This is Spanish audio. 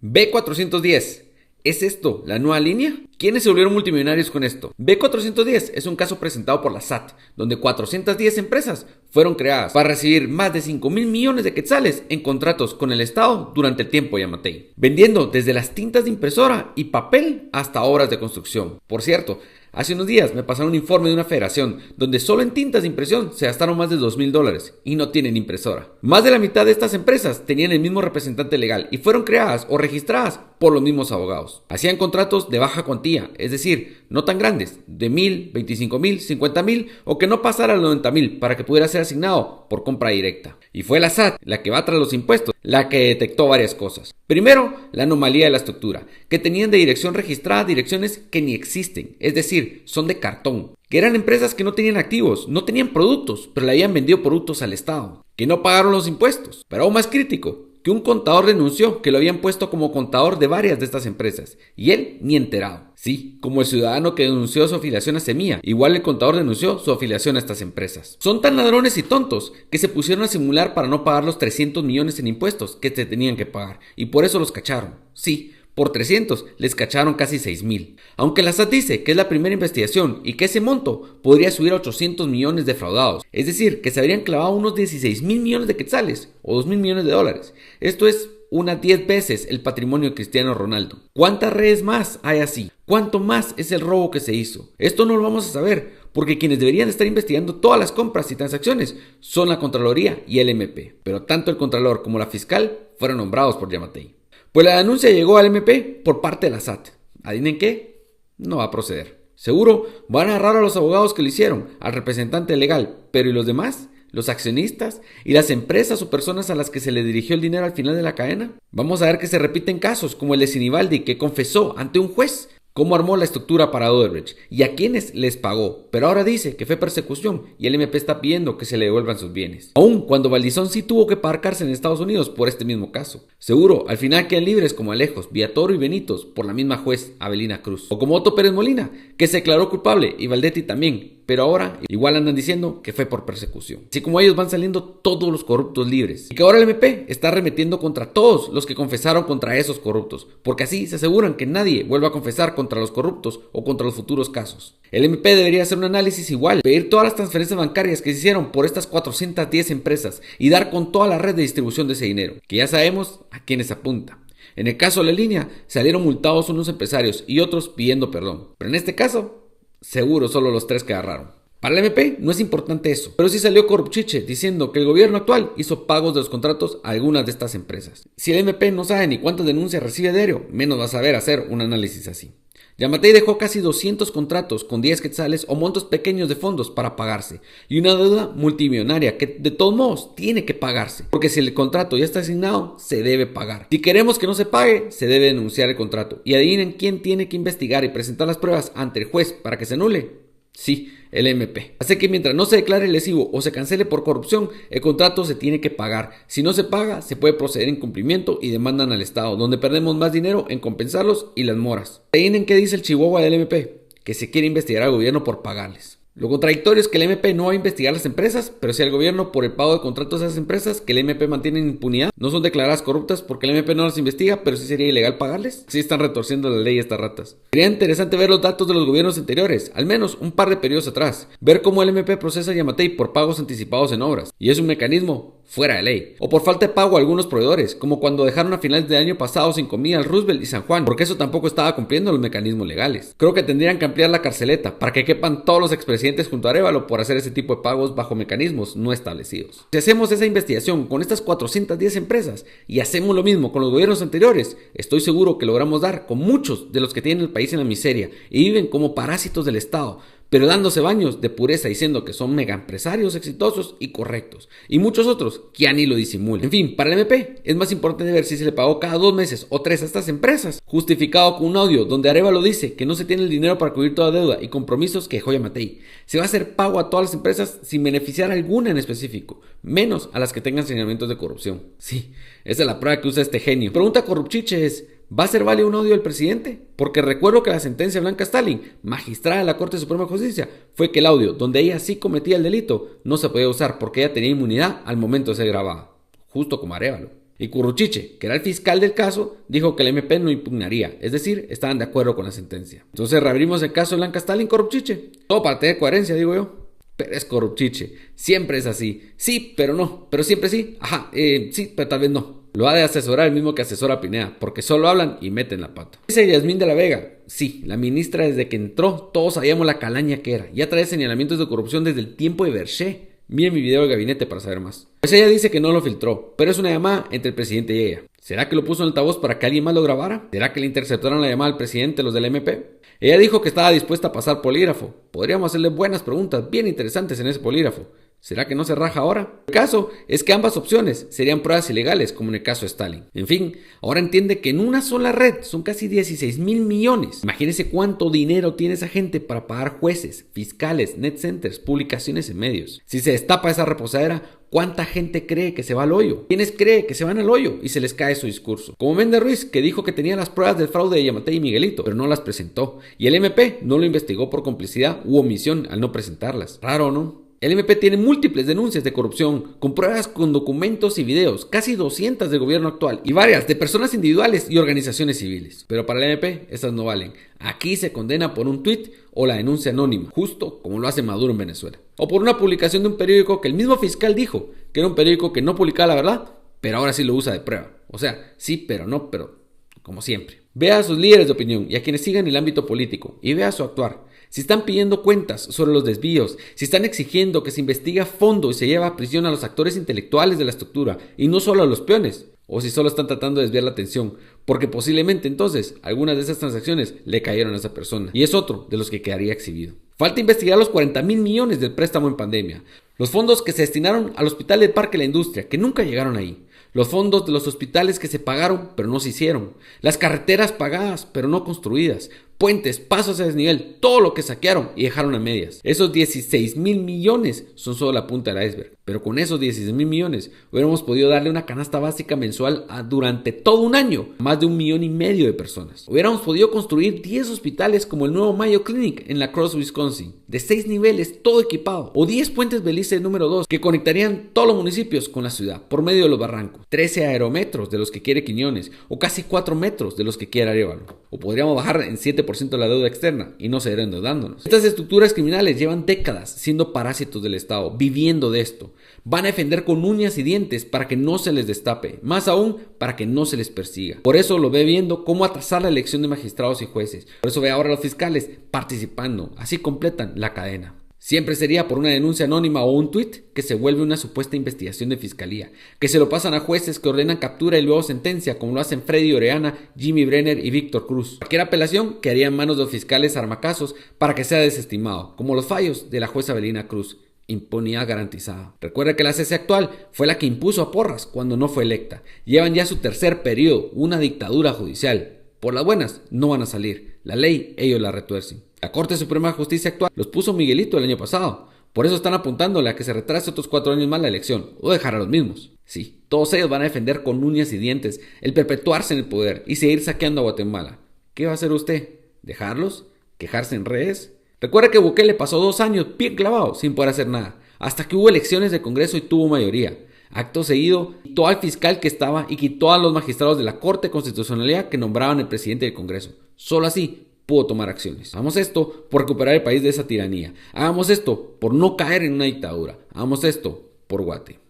B410. ¿Es esto la nueva línea? ¿Quiénes se volvieron multimillonarios con esto? B410 es un caso presentado por la SAT, donde 410 empresas fueron creadas para recibir más de 5.000 millones de quetzales en contratos con el Estado durante el tiempo de Yamatei, vendiendo desde las tintas de impresora y papel hasta obras de construcción. Por cierto, hace unos días me pasaron un informe de una federación donde solo en tintas de impresión se gastaron más de $2,000 y no tienen impresora. Más de la mitad de estas empresas tenían el mismo representante legal y fueron creadas o registradas por los mismos abogados. Hacían contratos de baja cuantía, es decir, no tan grandes, de 1,000, 25,000, 50,000 o que no pasara a los 90,000 para que pudiera ser asignado por compra directa. Y fue la SAT, la que va tras los impuestos, la que detectó varias cosas. Primero, la anomalía de la estructura, que tenían de dirección registrada direcciones que ni existen, es decir, son de cartón, que eran empresas que no tenían activos, no tenían productos, pero le habían vendido productos al Estado, que no pagaron los impuestos, pero aún más crítico, que un contador denunció que lo habían puesto como contador de varias de estas empresas, y él ni enterado. Sí, como el ciudadano que denunció su afiliación a Semilla, igual el contador denunció su afiliación a estas empresas. Son tan ladrones y tontos que se pusieron a simular para no pagar los 300 millones en impuestos que se tenían que pagar, y por eso los cacharon. Sí, por 300 les cacharon casi 6,000. Aunque la SAT dice que es la primera investigación y que ese monto podría subir a 800 millones defraudados, es decir, que se habrían clavado unos 16,000 millones de quetzales o 2,000 millones de dólares. Esto es unas 10 veces el patrimonio de Cristiano Ronaldo. ¿Cuántas redes más hay así? ¿Cuánto más es el robo que se hizo? Esto no lo vamos a saber, porque quienes deberían estar investigando todas las compras y transacciones son la Contraloría y el MP. Pero tanto el Contralor como la Fiscal fueron nombrados por Yamatei. Pues la denuncia llegó al MP por parte de la SAT. ¿Adivinen qué? No va a proceder. Seguro van a agarrar a los abogados que lo hicieron, al representante legal, pero ¿y los demás? ¿Los accionistas? ¿Y las empresas o personas a las que se le dirigió el dinero al final de la cadena? Vamos a ver que se repiten casos como el de Sinibaldi, que confesó ante un juez cómo armó la estructura para Odebrecht y a quienes les pagó, pero ahora dice que fue persecución y el MP está pidiendo que se le devuelvan sus bienes. Aún cuando Valdizón sí tuvo que pagar cárcel en Estados Unidos por este mismo caso. Seguro, al final quedan libres como Alejos, Villatoro y Benitos por la misma juez Avelina Cruz. O como Otto Pérez Molina, que se declaró culpable, y Valdetti también, pero ahora igual andan diciendo que fue por persecución. Así como ellos van saliendo todos los corruptos libres. Y que ahora el MP está arremetiendo contra todos los que confesaron contra esos corruptos, porque así se aseguran que nadie vuelva a confesar contra los corruptos o contra los futuros casos. El MP debería hacer un análisis igual, pedir todas las transferencias bancarias que se hicieron por estas 410 empresas y dar con toda la red de distribución de ese dinero, que ya sabemos a quiénes apunta. En el caso de la línea, salieron multados unos empresarios y otros pidiendo perdón, pero en este caso seguro solo los 3 que agarraron. Para el MP no es importante eso, pero sí salió Corrupchiche diciendo que el gobierno actual hizo pagos de los contratos a algunas de estas empresas. Si el MP no sabe ni cuántas denuncias recibe diario, menos va a saber hacer un análisis así. Yamatei dejó casi 200 contratos con 10 quetzales o montos pequeños de fondos para pagarse y una deuda multimillonaria que de todos modos tiene que pagarse, porque si el contrato ya está asignado, se debe pagar. Si queremos que no se pague, se debe denunciar el contrato. Y adivinen quién tiene que investigar y presentar las pruebas ante el juez para que se anule. Sí, el MP. Así que mientras no se declare lesivo o se cancele por corrupción, el contrato se tiene que pagar. Si no se paga, se puede proceder en incumplimiento y demandan al Estado, donde perdemos más dinero en compensarlos y las moras. ¿Adivinen qué dice el chihuahua del MP? Que se quiere investigar al gobierno por pagarles. Lo contradictorio es que el MP no va a investigar a las empresas, pero sí al gobierno por el pago de contratos a esas empresas que el MP mantiene en impunidad. No son declaradas corruptas porque el MP no las investiga, pero sí sería ilegal pagarles. Sí están retorciendo la ley estas ratas. Sería interesante ver los datos de los gobiernos anteriores, al menos un par de periodos atrás. Ver cómo el MP procesa a Yamatei por pagos anticipados en obras. Y es un mecanismo fuera de ley. O por falta de pago a algunos proveedores, como cuando dejaron a finales del año pasado sin comida al Roosevelt y San Juan, porque eso tampoco estaba cumpliendo los mecanismos legales. Creo que tendrían que ampliar la carceleta para que quepan todos los expresidentes junto a Arévalo por hacer ese tipo de pagos bajo mecanismos no establecidos. Si hacemos esa investigación con estas 410 empresas y hacemos lo mismo con los gobiernos anteriores, estoy seguro que logramos dar con muchos de los que tienen el país en la miseria y viven como parásitos del Estado, pero dándose baños de pureza diciendo que son mega empresarios exitosos y correctos, y muchos otros que ya ni lo disimulan. En fin, para el MP es más importante ver si se le pagó cada 2 meses o 3 a estas empresas, justificado con un audio donde Arévalo dice que no se tiene el dinero para cubrir toda deuda y compromisos que dejó Yamatei. Se va a hacer pago a todas las empresas sin beneficiar a alguna en específico, menos a las que tengan señalamientos de corrupción. Sí, esa es la prueba que usa este genio. Pregunta Corrupchiche es: ¿va a ser válido un audio del presidente? Porque recuerdo que la sentencia de Blanca Stalin, magistrada de la Corte Suprema de Justicia, fue que el audio donde ella sí cometía el delito no se podía usar porque ella tenía inmunidad al momento de ser grabada, justo como Arévalo. Y Curruchiche, que era el fiscal del caso, dijo que el MP no impugnaría, es decir, estaban de acuerdo con la sentencia. Entonces reabrimos el caso de Blanca Stalin Corrupchiche. Todo para tener coherencia, digo yo. Pero es Corrupchiche, siempre es así. Sí, pero no, pero siempre sí. Ajá, sí, pero tal vez no. Lo ha de asesorar el mismo que asesora a Pineda, porque solo hablan y meten la pata. Dice Yasmín de la Vega, sí, la ministra desde que entró, todos sabíamos la calaña que era. Ya trae señalamientos de corrupción desde el tiempo de Berché. Miren mi video del gabinete para saber más. Pues ella dice que no lo filtró, pero es una llamada entre el presidente y ella. ¿Será que lo puso en altavoz para que alguien más lo grabara? ¿Será que le interceptaron la llamada al presidente los del MP? Ella dijo que estaba dispuesta a pasar polígrafo. Podríamos hacerle buenas preguntas bien interesantes en ese polígrafo. ¿Será que no se raja ahora? El caso es que ambas opciones serían pruebas ilegales, como en el caso de Stalin. En fin, ahora entiende que en una sola red son casi 16,000 millones. Imagínense cuánto dinero tiene esa gente para pagar jueces, fiscales, net centers, publicaciones en medios. Si se destapa esa reposadera, ¿cuánta gente cree que se va al hoyo? ¿Quiénes cree que se van al hoyo y se les cae su discurso? Como Méndez Ruiz, que dijo que tenía las pruebas del fraude de Yamatei y Miguelito, pero no las presentó. Y el MP no lo investigó por complicidad u omisión al no presentarlas. Raro, ¿no? El MP tiene múltiples denuncias de corrupción, con pruebas con documentos y videos, casi 200 del gobierno actual, y varias de personas individuales y organizaciones civiles. Pero para el MP, estas no valen. Aquí se condena por un tuit o la denuncia anónima, justo como lo hace Maduro en Venezuela. O por una publicación de un periódico que el mismo fiscal dijo que era un periódico que no publicaba la verdad, pero ahora sí lo usa de prueba. O sea, sí, pero no, pero como siempre. Vea a sus líderes de opinión y a quienes sigan el ámbito político y vea su actuar. Si están pidiendo cuentas sobre los desvíos, si están exigiendo que se investigue a fondo y se lleve a prisión a los actores intelectuales de la estructura y no solo a los peones, o si solo están tratando de desviar la atención, porque posiblemente entonces algunas de esas transacciones le cayeron a esa persona y es otro de los que quedaría exhibido. Falta investigar los 40,000 millones del préstamo en pandemia, los fondos que se destinaron al Hospital del Parque de la Industria, que nunca llegaron ahí. Los fondos de los hospitales que se pagaron pero no se hicieron, las carreteras pagadas pero no construidas, puentes, pasos a desnivel, todo lo que saquearon y dejaron a medias. Esos 16,000 millones son solo la punta del iceberg, pero con esos 16,000 millones hubiéramos podido darle una canasta básica mensual durante todo un año a más de 1,5 millones de personas. Hubiéramos podido construir 10 hospitales como el nuevo Mayo Clinic en La Crosse, Wisconsin, de 6 niveles, todo equipado, o 10 puentes Belice número 2 que conectarían todos los municipios con la ciudad por medio de los barrancos, 13 aerometros de los que quiere Quiñones, o casi 4 metros de los que quiere Arévalo. O podríamos bajar en 7% la deuda externa y no seguir endeudándonos. Estas estructuras criminales llevan décadas siendo parásitos del Estado, viviendo de esto. Van a defender con uñas y dientes para que no se les destape, más aún para que no se les persiga. Por eso lo ve viendo cómo atrasar la elección de magistrados y jueces. Por eso ve ahora a los fiscales participando, así completan la cadena. Siempre sería por una denuncia anónima o un tuit que se vuelve una supuesta investigación de fiscalía, que se lo pasan a jueces que ordenan captura y luego sentencia, como lo hacen Freddy Orellana, Jimmy Brenner y Víctor Cruz. Cualquier apelación quedaría en manos de los fiscales armacazos para que sea desestimado, como los fallos de la jueza Belina Cruz. Impunidad garantizada. Recuerda que la CC actual fue la que impuso a Porras cuando no fue electa. Llevan ya su tercer periodo, una dictadura judicial. Por las buenas no van a salir. La ley ellos la retuercen. La Corte Suprema de Justicia actual los puso Miguelito el año pasado. Por eso están apuntándole a que se retrase otros 4 años más la elección, o dejar a los mismos. Sí, todos ellos van a defender con uñas y dientes el perpetuarse en el poder y seguir saqueando a Guatemala. ¿Qué va a hacer usted? ¿Dejarlos? ¿Quejarse en redes? Recuerda que Bukele pasó 2 años bien clavado sin poder hacer nada, hasta que hubo elecciones de Congreso y tuvo mayoría. Acto seguido, quitó al fiscal que estaba y quitó a los magistrados de la Corte de Constitucionalidad que nombraban el presidente del Congreso. Solo así pudo tomar acciones. Hagamos esto por recuperar el país de esa tiranía. Hagamos esto por no caer en una dictadura. Hagamos esto por Guate.